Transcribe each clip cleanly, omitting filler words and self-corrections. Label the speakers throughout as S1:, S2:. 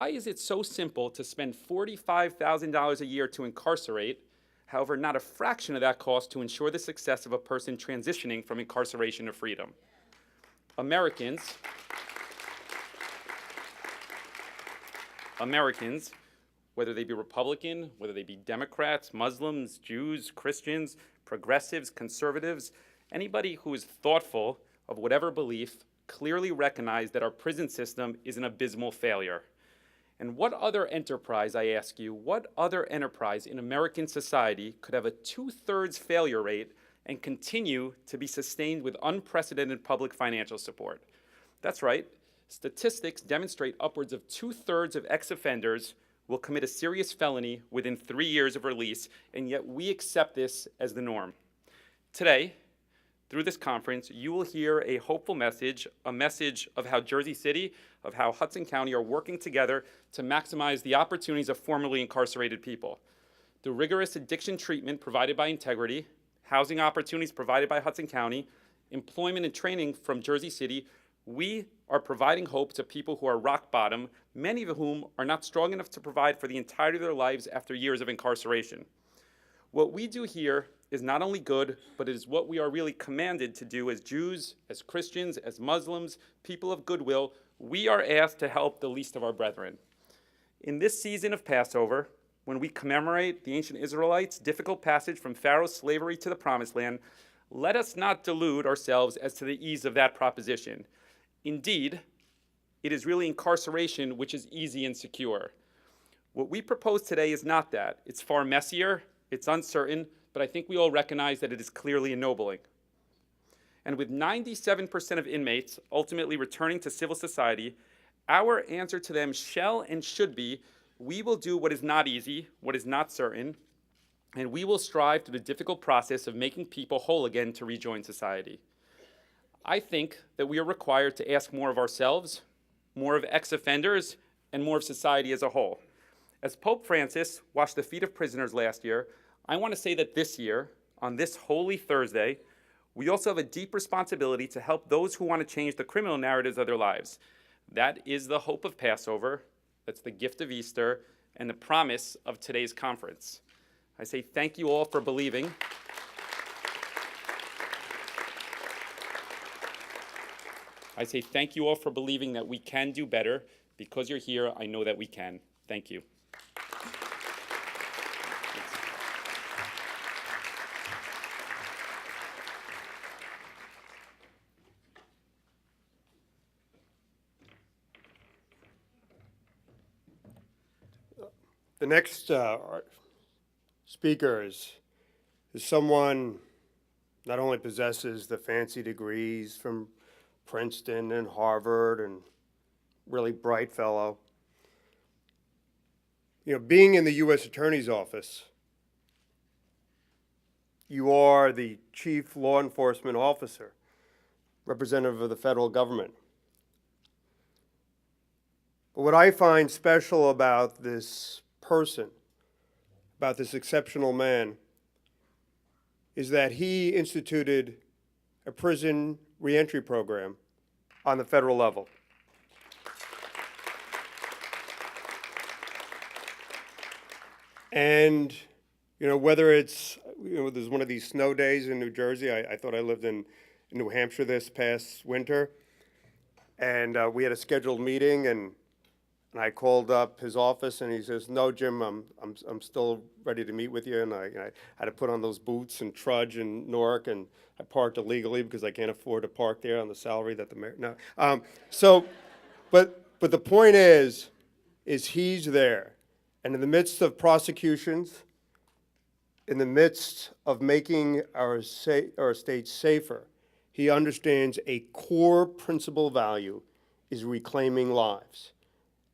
S1: Why is it so simple to spend $45,000 a year to incarcerate, however, not a fraction of that cost to ensure the success of a person transitioning from incarceration to freedom? Americans, whether they be Republican, whether they be Democrats, Muslims, Jews, Christians, progressives, conservatives, anybody who is thoughtful of whatever belief clearly recognize that our prison system is an abysmal failure. And what other enterprise, I ask you, what other enterprise in American society could have a 2/3 failure rate and continue to be sustained with unprecedented public financial support? That's right. Statistics demonstrate upwards of 2/3 of ex-offenders will commit a serious felony within 3 years of release, and yet we accept this as the norm. Today, through this conference, you will hear a hopeful message, a message of how Jersey City, of how Hudson County are working together to maximize the opportunities of formerly incarcerated people. The rigorous addiction treatment provided by Integrity, housing opportunities provided by Hudson County, employment and training from Jersey City, we are providing hope to people who are rock bottom, many of whom are not strong enough to provide for the entirety of their lives after years of incarceration. What we do here is not only good, but it is what we are really commanded to do as Jews, as Christians, as Muslims, people of goodwill. We are asked to help the least of our brethren. In this season of Passover, when we commemorate the ancient Israelites' difficult passage from Pharaoh's slavery to the Promised Land, let us not delude ourselves as to the ease of that proposition. Indeed, it is really incarceration which is easy and secure. What we propose today is not that. It's far messier, it's uncertain, but I think we all recognize that it is clearly ennobling. And with 97% of inmates ultimately returning to civil society, our answer to them shall and should be, we will do what is not easy, what is not certain, and we will strive through the difficult process of making people whole again to rejoin society. I think that we are required to ask more of ourselves, more of ex-offenders, and more of society as a whole. As Pope Francis washed the feet of prisoners last year, I want to say that this year, on this Holy Thursday, we also have a deep responsibility to help those who want to change the criminal narratives of their lives. That is the hope of Passover, that's the gift of Easter, and the promise of today's conference. I say thank you all for believing. I say thank you all for believing that we can do better. Because you're here, I know that we can. Thank you.
S2: The next speaker is someone not only possesses the fancy degrees from Princeton and Harvard and really bright fellow. You know, being in the U.S. Attorney's Office, you are the chief law enforcement officer, representative of the federal government. But what I find special about this person, about this exceptional man, is that he instituted a prison reentry program on the federal level. And, you know, whether it's, there's one of these snow days in New Jersey. I thought I lived in New Hampshire this past winter. And we had a scheduled meeting, and I called up his office, and he says, "No, Jim, I'm still ready to meet with you." And I had to put on those boots and trudge in Newark, and I parked illegally because I can't afford to park there on the salary that the mayor. No, but the point is he's there, and in the midst of prosecutions, in the midst of making our state safer, he understands a core principal value is reclaiming lives.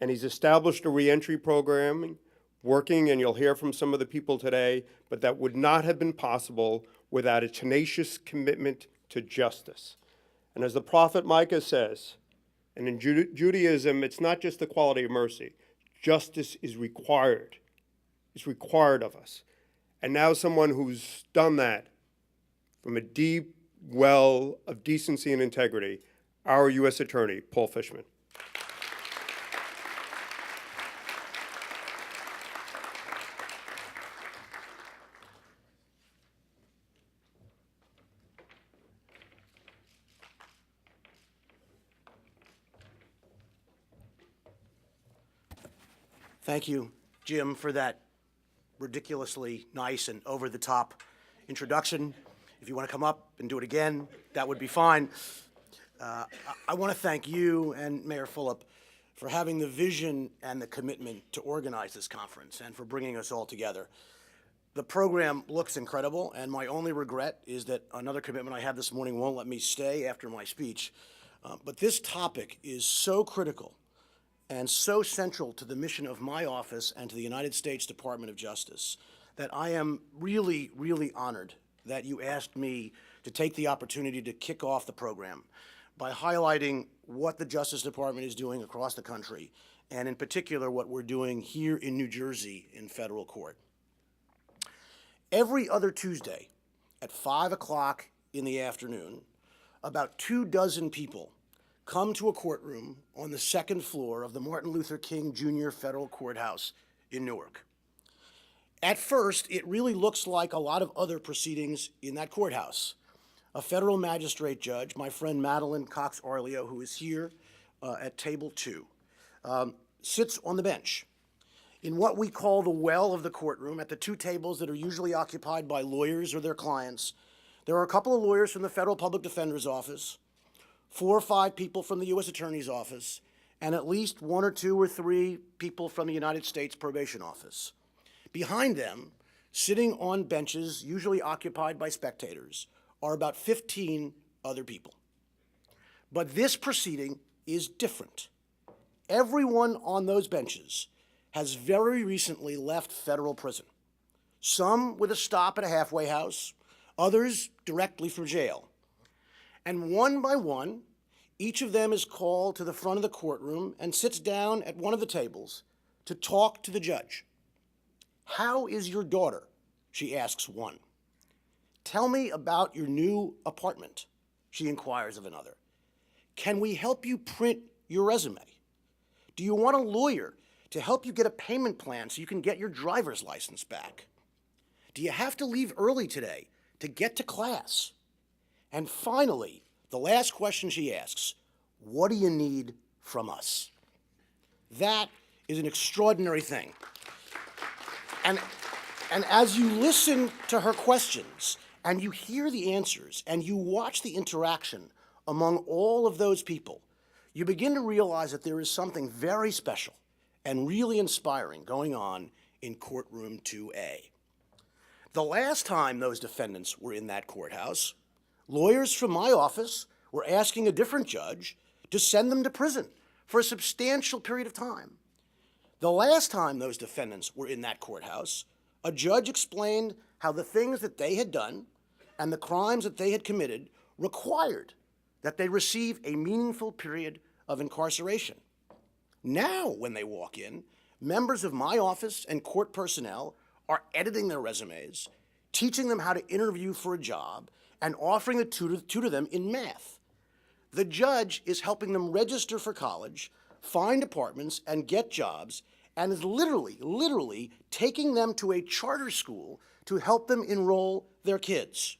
S2: And he's established a reentry program, working, and you'll hear from some of the people today, but that would not have been possible without a tenacious commitment to justice. And as the prophet Micah says, and in Judaism, it's not just the quality of mercy. Justice is required. It's required of us. And now someone who's done that from a deep well of decency and integrity, our U.S. Attorney, Paul Fishman.
S3: Thank you, Jim, for that ridiculously nice and over-the-top introduction. If you want to come up and do it again, that would be fine. I want to thank you and Mayor Fulop for having the vision and the commitment to organize this conference and for bringing us all together. The program looks incredible, and my only regret is that another commitment I have this morning won't let me stay after my speech. But this topic is so critical and so central to the mission of my office and to the United States Department of Justice that I am really, really honored that you asked me to take the opportunity to kick off the program by highlighting what the Justice Department is doing across the country, and in particular what we're doing here in New Jersey in federal court. Every other Tuesday at 5 o'clock in the afternoon, about 24 people come to a courtroom on the second floor of the Martin Luther King Jr. Federal Courthouse in Newark. At first, it really looks like a lot of other proceedings in that courthouse. A federal magistrate judge, my friend Madeline Cox-Arleo, who is here at table 2, sits on the bench. In what we call the well of the courtroom, at the 2 tables that are usually occupied by lawyers or their clients, there are a couple of lawyers from the Federal Public Defender's Office, 4 or 5 people from the U.S. Attorney's Office, and at least 1 or 2 or 3 people from the United States Probation Office. Behind them, sitting on benches usually occupied by spectators, are about 15 other people. But this proceeding is different. Everyone on those benches has very recently left federal prison, some with a stop at a halfway house, others directly from jail. And one by one, each of them is called to the front of the courtroom and sits down at one of the tables to talk to the judge. "How is your daughter?" she asks one. "Tell me about your new apartment," she inquires of another. "Can we help you print your resume? Do you want a lawyer to help you get a payment plan so you can get your driver's license back? Do you have to leave early today to get to class?" And finally, the last question she asks, "What do you need from us?" That is an extraordinary thing. And as you listen to her questions, and you hear the answers, and you watch the interaction among all of those people, you begin to realize that there is something very special and really inspiring going on in courtroom 2A. The last time those defendants were in that courthouse, lawyers from my office were asking a different judge to send them to prison for a substantial period of time. The last time those defendants were in that courthouse, a judge explained how the things that they had done and the crimes that they had committed required that they receive a meaningful period of incarceration. Now, when they walk in, members of my office and court personnel are editing their resumes, teaching them how to interview for a job, and offering to tutor them in math. The judge is helping them register for college, find apartments, and get jobs, and is literally taking them to a charter school to help them enroll their kids.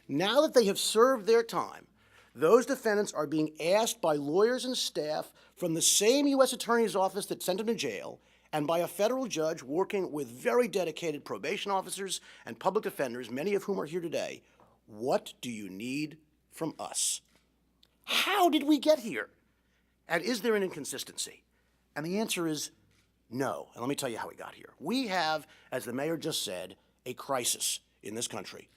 S3: Now that they have served their time, those defendants are being asked by lawyers and staff from the same U.S. Attorney's Office that sent them to jail and by a federal judge working with very dedicated probation officers and public defenders, many of whom are here today, "What do you need from us?" How did we get here? And is there an inconsistency? And the answer is no. And let me tell you how we got here. We have, as the mayor just said, a crisis in this country.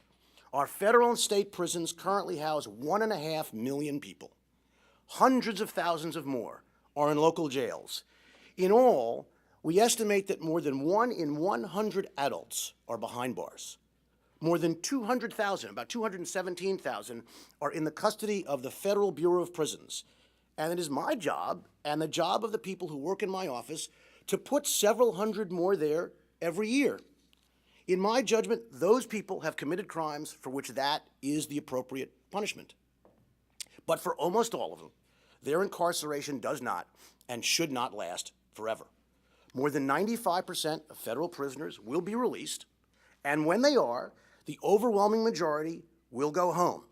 S3: Our federal and state prisons currently house 1.5 million people. Hundreds of thousands of more are in local jails. In all, we estimate that more than 1 in 100 adults are behind bars. More than 200,000, about 217,000, are in the custody of the Federal Bureau of Prisons. And it is my job, and the job of the people who work in my office, to put several hundred more there every year. In my judgment, those people have committed crimes for which that is the appropriate punishment. But for almost all of them, their incarceration does not and should not last forever. More than 95% of federal prisoners will be released, and when they are, the overwhelming majority will go home,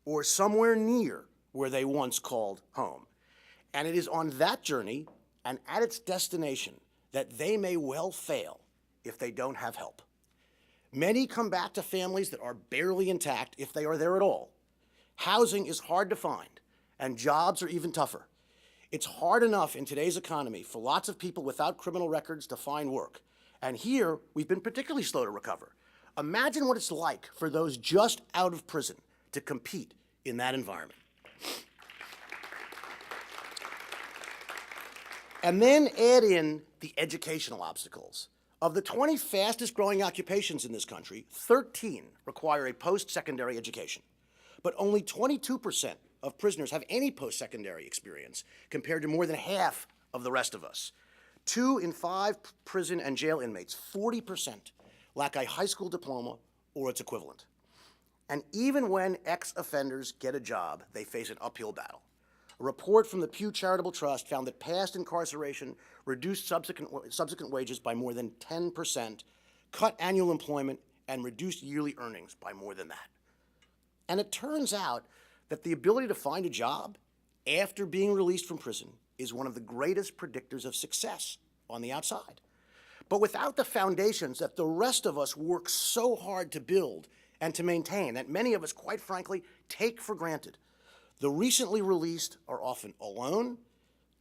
S3: or somewhere near where they once called home. And it is on that journey and at its destination that they may well fail if they don't have help. Many come back to families that are barely intact if they are there at all. Housing is hard to find, and jobs are even tougher. It's hard enough in today's economy for lots of people without criminal records to find work. And here, we've been particularly slow to recover. Imagine what it's like for those just out of prison to compete in that environment. And then add in the educational obstacles. Of the 20 fastest growing occupations in this country, 13 require a post-secondary education. But only 22% of prisoners have any post-secondary experience, compared to more than half of the rest of us. 2 in 5 prison and jail inmates, 40%, lack a high school diploma or its equivalent. And even when ex-offenders get a job, they face an uphill battle. A report from the Pew Charitable Trust found that past incarceration reduced subsequent wages by more than 10%, cut annual employment, and reduced yearly earnings by more than that. And it turns out that the ability to find a job after being released from prison is one of the greatest predictors of success on the outside. But without the foundations that the rest of us work so hard to build and to maintain, that many of us, quite frankly, take for granted, the recently released are often alone,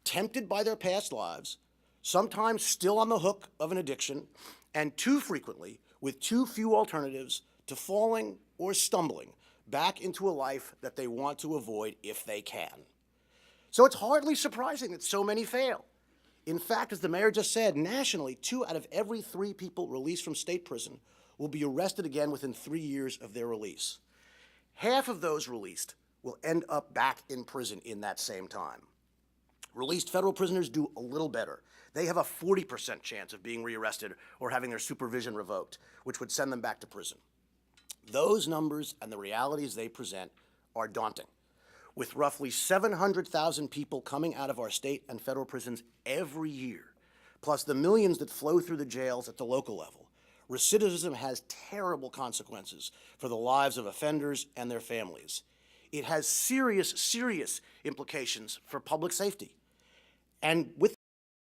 S3: tempted by their past lives, sometimes still on the hook of an addiction, and too frequently with too few alternatives to falling or stumbling back into a life that they want to avoid if they can. So it's hardly surprising that so many fail. In fact, as the mayor just said, nationally, 2 out of every 3 people released from state prison will be arrested again within 3 years of their release. Half of those released will end up back in prison in that same time. Released federal prisoners do a little better. They have a 40% chance of being rearrested or having their supervision revoked, which would send them back to prison. Those numbers and the realities they present are daunting. With roughly 700,000 people coming out of our state and federal prisons every year, plus the millions that flow through the jails at the local level, recidivism has terrible consequences for the lives of offenders and their families. It has serious, serious implications for public safety. And with